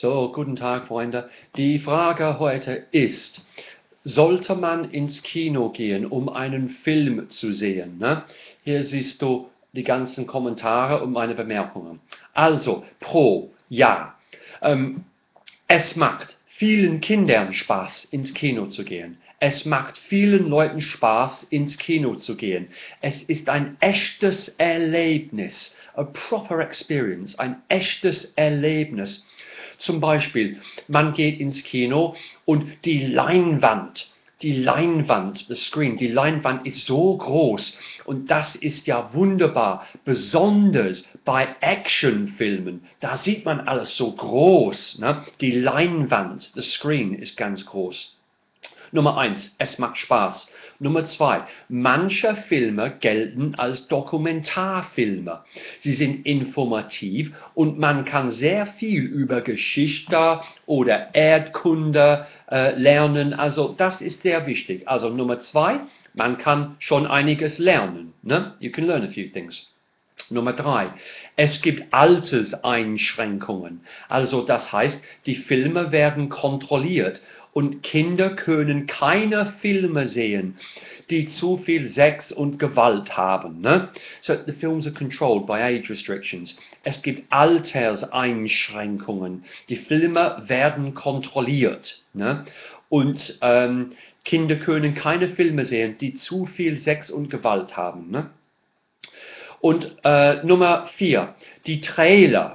So, guten Tag, Freunde. Die Frage heute ist, sollte man ins Kino gehen, um einen Film zu sehen? Ne? Hier siehst du die ganzen Kommentare und meine Bemerkungen. Also, pro, ja. Es macht vielen Kindern Spaß, ins Kino zu gehen. Es macht vielen Leuten Spaß, ins Kino zu gehen. Es ist ein echtes Erlebnis, a proper experience, ein echtes Erlebnis. Zum Beispiel, man geht ins Kino und die Leinwand, the screen, die Leinwand ist so groß und das ist ja wunderbar, besonders bei Actionfilmen, da sieht man alles so groß, ne? Die Leinwand, the screen ist ganz groß. Nummer 1, es macht Spaß. Nummer 2, manche Filme gelten als Dokumentarfilme. Sie sind informativ und man kann sehr viel über Geschichte oder Erdkunde lernen. Also das ist sehr wichtig. Also Nummer 2, man kann schon einiges lernen. Ne? You can learn a few things. Nummer 3. Es gibt Alterseinschränkungen. Also das heißt, die Filme werden kontrolliert und Kinder können keine Filme sehen, die zu viel Sex und Gewalt haben. Ne? So the films are controlled by age restrictions. Es gibt Alterseinschränkungen. Die Filme werden kontrolliert. Ne? Und Kinder können keine Filme sehen, die zu viel Sex und Gewalt haben. Ne? Und Nummer 4, die Trailer,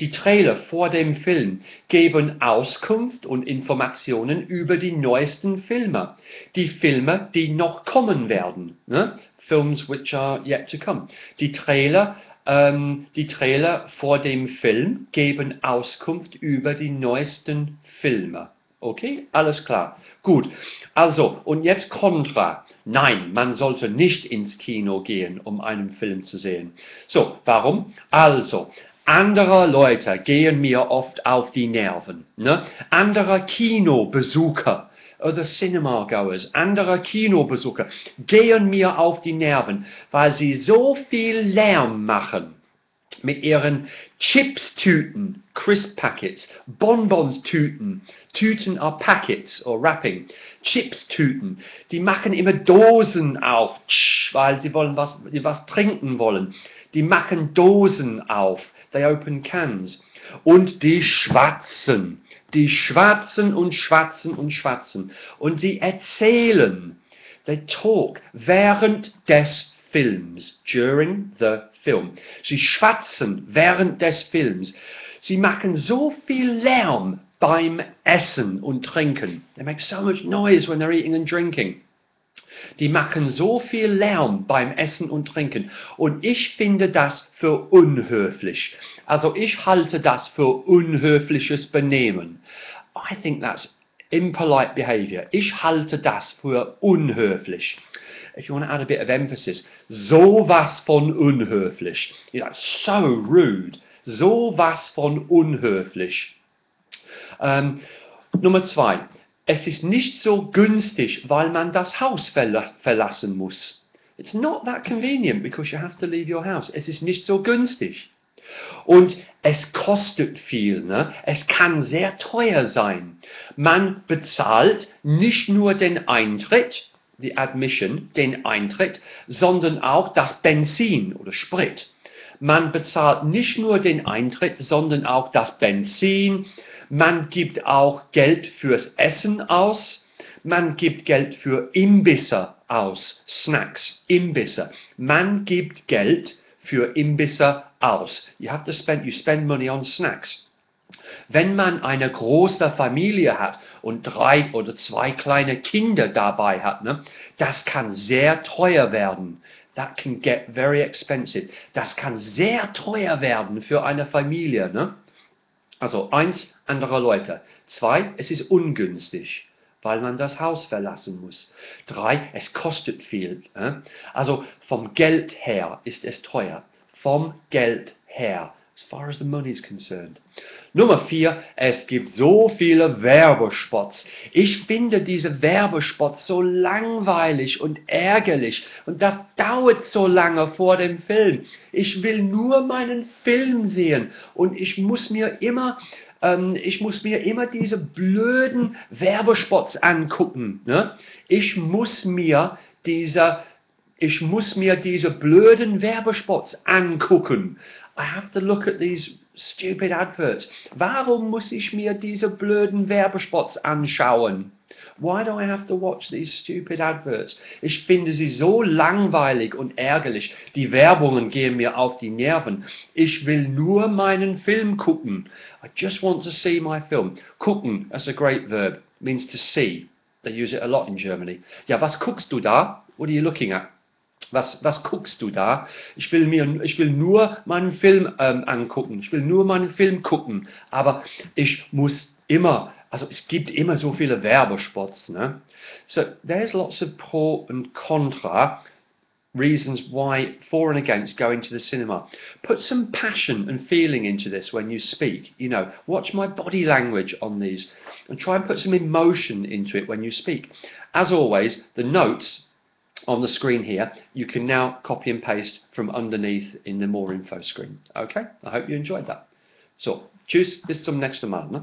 die Trailer vor dem Film geben Auskunft und Informationen über die neuesten Filme. Die Filme, die noch kommen werden. Ne? Films which are yet to come. Die Trailer vor dem Film geben Auskunft über die neuesten Filme. Okay, alles klar. Gut, also, und jetzt Kontra. Nein, man sollte nicht ins Kino gehen, um einen Film zu sehen. So, warum? Also, andere Leute gehen mir oft auf die Nerven. Ne? Andere Kinobesucher, oder Cinema-Goers, andere Kinobesucher gehen mir auf die Nerven, weil sie so viel Lärm machen. Mit ihren Chips-Tüten, Crisp-Packets, Bonbons-Tüten, Tüten are Packets or Wrapping, Chips-Tüten, die machen immer Dosen auf, weil sie wollen was trinken wollen. Die machen Dosen auf, they open cans. Und die schwatzen und schwatzen und schwatzen. Und sie erzählen, they talk, während des Films, during the film. Sie schwatzen während des Films. Sie machen so viel Lärm beim Essen und Trinken. They make so much noise when they're eating and drinking. Die machen so viel Lärm beim Essen und Trinken. Und ich finde das für unhöflich. Also ich halte das für unhöfliches Benehmen. I think that's impolite behavior. Ich halte das für unhöflich. If you want to add a bit of emphasis, sowas von unhöflich. You know, so rude. Sowas von unhöflich. Nummer 2. Es ist nicht so günstig, weil man das Haus verlassen muss. It's not that convenient because you have to leave your house. Es ist nicht so günstig. Und es kostet viel, ne? Es kann sehr teuer sein. Man bezahlt nicht nur den Eintritt, the admission, den Eintritt, sondern auch das Benzin oder Sprit. Man bezahlt nicht nur den Eintritt, sondern auch das Benzin. Man gibt auch Geld fürs Essen aus. Man gibt Geld für Imbisse aus, Snacks, Imbisse. Man gibt Geld für Imbisse aus. You spend money on snacks. Wenn man eine große Familie hat und 3 oder 2 kleine Kinder dabei hat, ne, das kann sehr teuer werden. That can get very expensive. Das kann sehr teuer werden für eine Familie. Ne? Also 1, andere Leute. 2, es ist ungünstig, weil man das Haus verlassen muss. 3, es kostet viel. Ne? Also vom Geld her ist es teuer. Vom Geld her. As far as the money is concerned. Nummer 4, es gibt so viele Werbespots. Ich finde diese Werbespots so langweilig und ärgerlich und das dauert so lange vor dem Film. Ich will nur meinen Film sehen und ich muss mir immer ich muss mir immer diese blöden Werbespots angucken. Ne? Ich muss mir diese blöden Werbespots angucken. I have to look at these stupid adverts. Warum muss ich mir diese blöden Werbespots anschauen? Why do I have to watch these stupid adverts? Ich finde sie so langweilig und ärgerlich. Die Werbungen gehen mir auf die Nerven. Ich will nur meinen Film gucken. I just want to see my film. Gucken, that's a great verb. It means to see. They use it a lot in Germany. Ja, was guckst du da? What are you looking at? Was guckst du da? Ich will nur meinen Film angucken. Ich will nur meinen Film gucken. Aber ich muss immer, also es gibt immer so viele Werbespots. Ne? So there's lots of pro and contra reasons why for and against going to the cinema. Put some passion and feeling into this when you speak. You know, watch my body language on these and try and put some emotion into it when you speak. As always, the notes on the screen here, you can now copy and paste from underneath in the more info screen. Okay, I hope you enjoyed that. So, tschüss, bis zum nächsten Mal. Ne?